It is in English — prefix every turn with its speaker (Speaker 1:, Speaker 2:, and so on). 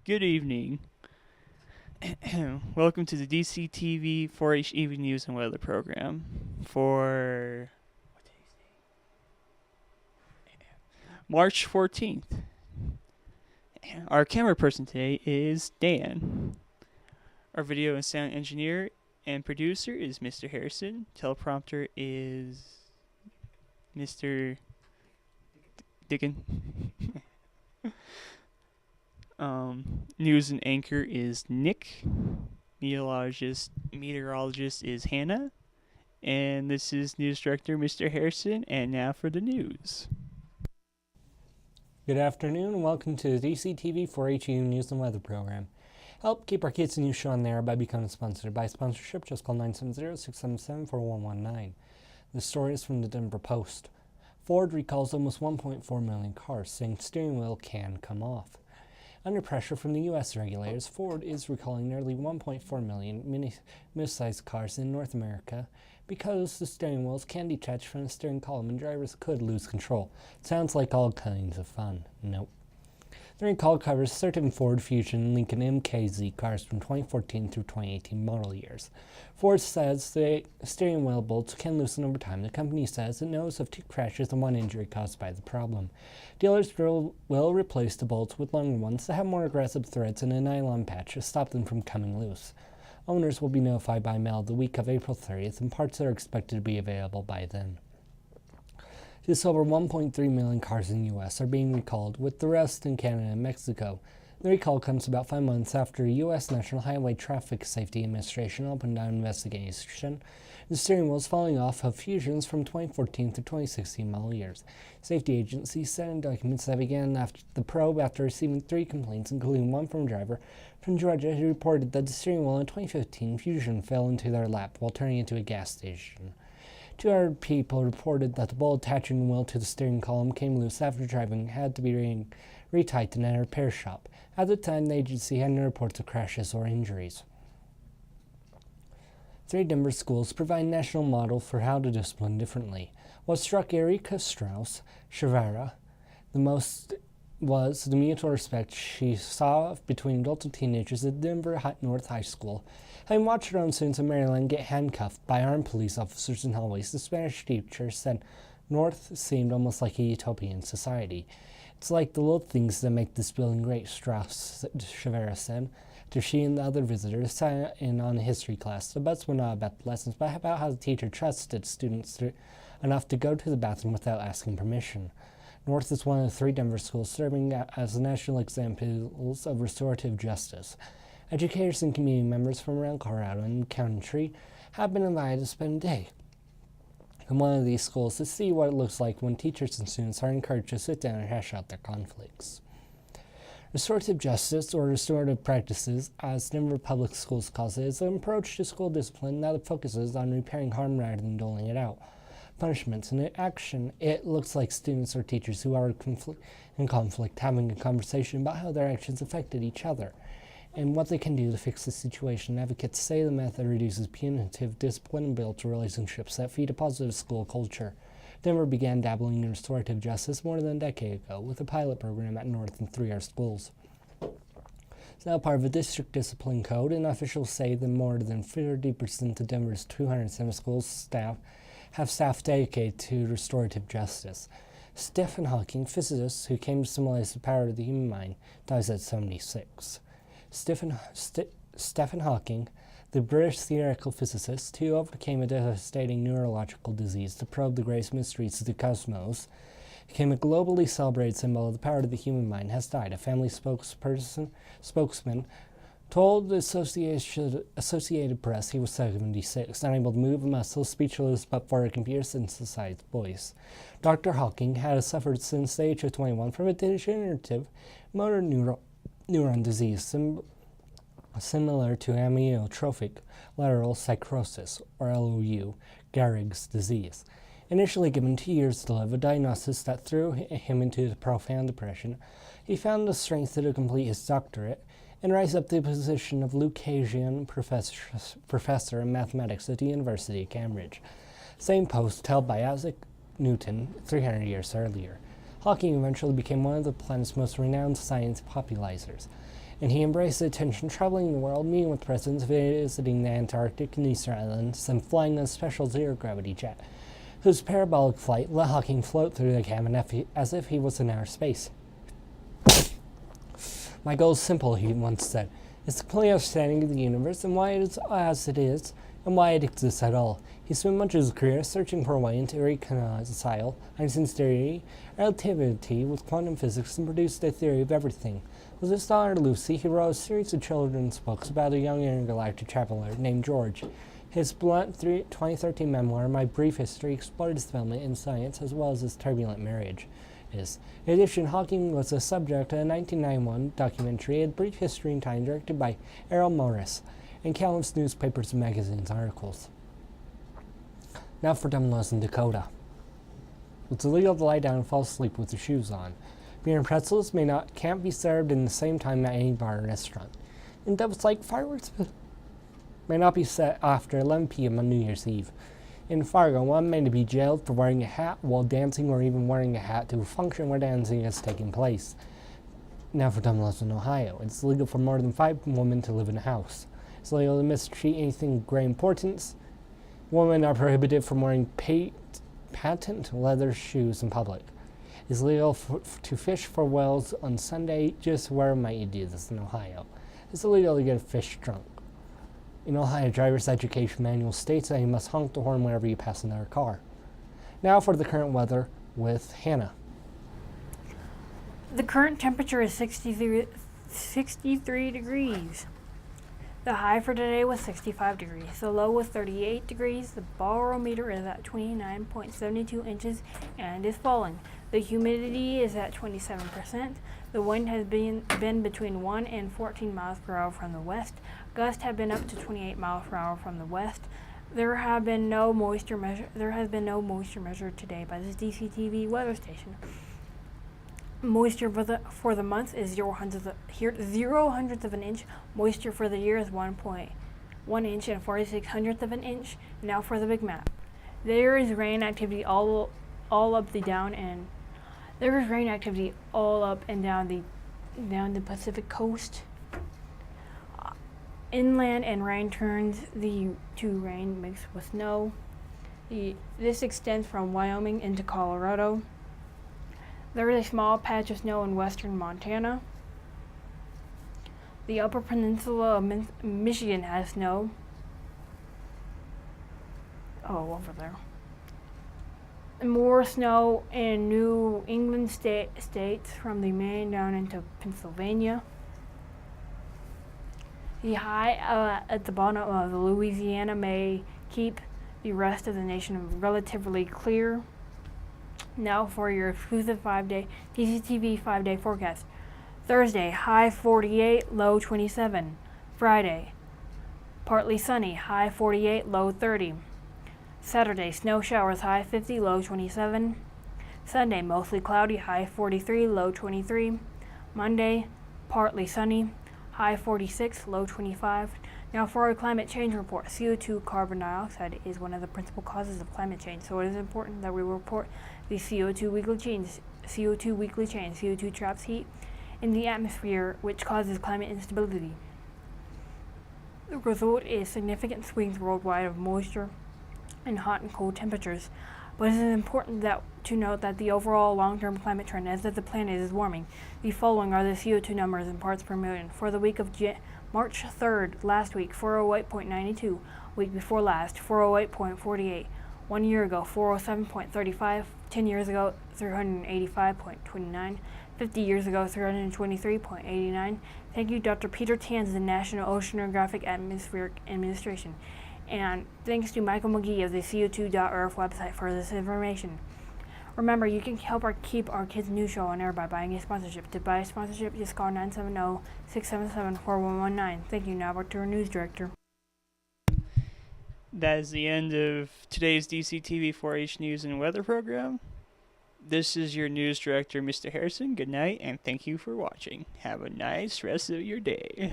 Speaker 1: Good evening. Welcome to the DCTV 4-H Evening News and Weather program for March 14th. Our camera person today is Dan. Our video and sound engineer and producer is Mr. Harrison. Teleprompter is Mr. Dickon. News and anchor is Nick. Meteorologist is Hannah. And this is news director Mr. Harrison. And now for the news.
Speaker 2: Good afternoon and welcome to the DCTV 4HU News and Weather program. Help keep our kids' news show on the air by becoming sponsored. By sponsorship, just call 970-677-4119. The story is from the Denver Post. Ford recalls almost 1.4 million cars, saying steering wheel can come off. Under pressure from the U.S. regulators, Ford is recalling nearly 1.4 million mid-sized cars in North America because the steering wheels can detach from the steering column and drivers could lose control. Sounds like all kinds of fun. Nope. The recall covers certain Ford Fusion and Lincoln MKZ cars from 2014 through 2018 model years. Ford says the steering wheel bolts can loosen over time. The company says it knows of 2 crashes and 1 injury caused by the problem. Dealers will replace the bolts with longer ones that have more aggressive threads and a nylon patch to stop them from coming loose. Owners will be notified by mail the week of April 30th, and parts are expected to be available by then. Just over 1.3 million cars in the U.S. are being recalled, with the rest in Canada and Mexico. The recall comes about 5 months after the U.S. National Highway Traffic Safety Administration opened an investigation. The steering wheels falling off of Fusions from 2014 to 2016 model years. Safety agencies said in documents that began after the probe after receiving 3 complaints, including one from a driver from Georgia who reported that the steering wheel in 2015 Fusion fell into their lap while turning into a gas station. 2 other people reported that the bolt attaching the wheel to the steering column came loose after driving had to be retightened at a repair shop. At the time, the agency had no reports of crashes or injuries. 3 Denver schools provide a national model for how to discipline differently. What struck Erika Strauss Shavara the most was the mutual respect she saw between adults and teenagers at Denver North High School. Having watched her own students in Maryland get handcuffed by armed police officers in hallways, the Spanish teacher said North seemed almost like a utopian society. It's like the little things that make this building great, Strauss Shavara said. After she and the other visitors sat in on a history class, the buzz were not about the lessons, but about how the teacher trusted students enough to go to the bathroom without asking permission. North is one of the 3 Denver schools serving as national examples of restorative justice. Educators and community members from around Colorado and the country have been invited to spend a day in one of these schools to see what it looks like when teachers and students are encouraged to sit down and hash out their conflicts. Restorative justice, or restorative practices, as Denver Public Schools calls it, is an approach to school discipline that focuses on repairing harm rather than doling it out. Punishments. In action, it looks like students or teachers who are in conflict having a conversation about how their actions affected each other and what they can do to fix the situation. Advocates say the method reduces punitive discipline and builds relationships that feed a positive school culture. Denver began dabbling in restorative justice more than a decade ago with a pilot program at North and 3 other schools. It's now part of a district discipline code, and officials say that more than 30% of Denver's 207 schools have staff dedicated to restorative justice. Stephen Hawking, physicist who came to symbolize the power of the human mind, dies at 76. Stephen Hawking, the British theoretical physicist who overcame a devastating neurological disease to probe the greatest mysteries of the cosmos, became a globally celebrated symbol of the power of the human mind, has died. A family spokesman told the Associated Press he was 76, unable to move a muscle, speechless but for a computer-synthesized voice. Dr. Hawking had suffered since the age of 21 from a degenerative motor neuron disease similar to amyotrophic lateral sclerosis, or LOU, Gehrig's disease. Initially given 2 years to live, a diagnosis that threw him into profound depression, he found the strength to complete his doctorate and rise up to the position of Lucasian professor in mathematics at the University of Cambridge, same post held by Isaac Newton 300 years earlier. Hawking eventually became one of the planet's most renowned science popularizers. and he embraced the attention traveling the world, meeting with presidents, visiting the Antarctic and Easter Islands, and flying a special zero-gravity jet, whose parabolic flight let Hawking float through the cabin as if he was in outer space. "My goal is simple," he once said. "It's a clear understanding of the universe and why it is as it is, and why it exists at all." He spent much of his career searching for a way to reconcile Einstein's theory, relativity with quantum physics, and produced a theory of everything. With his daughter Lucy, he wrote a series of children's books about a young intergalactic traveler named George. His blunt 2013 memoir, My Brief History, explored his development in science as well as his turbulent marriage. In addition, Hawking was the subject of a 1991 documentary, A Brief History in Time, directed by Errol Morris, and countless newspapers and magazines articles. Now for Domino's in Dakota. It's illegal to lie down and fall asleep with your shoes on. Beer and pretzels can't be served in the same time at any bar or restaurant. And Devil's Lake fireworks may not be set after 11 p.m. on New Year's Eve. In Fargo, one man to be jailed for wearing a hat while dancing or even wearing a hat to a function where dancing is taking place. Now for Domino's in Ohio. It's illegal for more than 5 women to live in a house. It's illegal to mistreat anything of great importance. Women are prohibited from wearing patent leather shoes in public. It's illegal to fish for whales on Sunday. Just where might you do this in Ohio? It's illegal to get a fish drunk. In Ohio, driver's education manual states that you must honk the horn whenever you pass another car. Now for the current weather with Hannah.
Speaker 3: The current temperature is 63 degrees. The high for today was 65 degrees. The low was 38 degrees. The barometer is at 29.72 inches and is falling. The humidity is at 27%. The wind has been between 1 and 14 miles per hour from the west. Gusts have been up to 28 miles per hour from the west. There has been no moisture measured today by this DCTV weather station. Moisture for the month is 0.0 of an inch. Moisture for the year is 1.1 inch and 46 of an inch. Now for the big map. There is rain activity all up and down the Pacific coast. Inland and rain turns to rain mixed with snow. This extends from Wyoming into Colorado. There is a small patch of snow in western Montana. The Upper Peninsula of Michigan has snow. Oh, over there. More snow in New England states from the Maine down into Pennsylvania. The high at the bottom of Louisiana may keep the rest of the nation relatively clear. Now for your exclusive 5-day DCTV 5-day forecast. Thursday, high 48, low 27. Friday, partly sunny, high 48, low 30. Saturday, snow showers, high 50, low 27. Sunday, mostly cloudy, high 43, low 23. Monday, partly sunny, high 46, low 25. Now for our climate change report. CO2, carbon dioxide, is one of the principal causes of climate change, so it is important that we report the CO2 weekly change. CO2 traps heat in the atmosphere, which causes climate instability. The result is significant swings worldwide of moisture and hot and cold temperatures. But it is important to note that the overall long-term climate trend is that the planet is warming. The following are the CO2 numbers in parts per million. For the week of March 3rd, last week, 408.92. Week before last, 408.48. 1 year ago, 407.35. 10 years ago, 385.29. 50 years ago, 323.89. Thank you, Dr. Peter Tanz, the National Oceanographic Atmospheric Administration. And thanks to Michael McGee of the CO2.earth website for this information. Remember, you can help keep our kids' news show on air by buying a sponsorship. To buy a sponsorship, just call 970-677-4119. Thank you. Now back to our news director.
Speaker 1: That is the end of today's DCTV 4-H News and Weather program. This is your news director, Mr. Harrison. Good night, and thank you for watching. Have a nice rest of your day.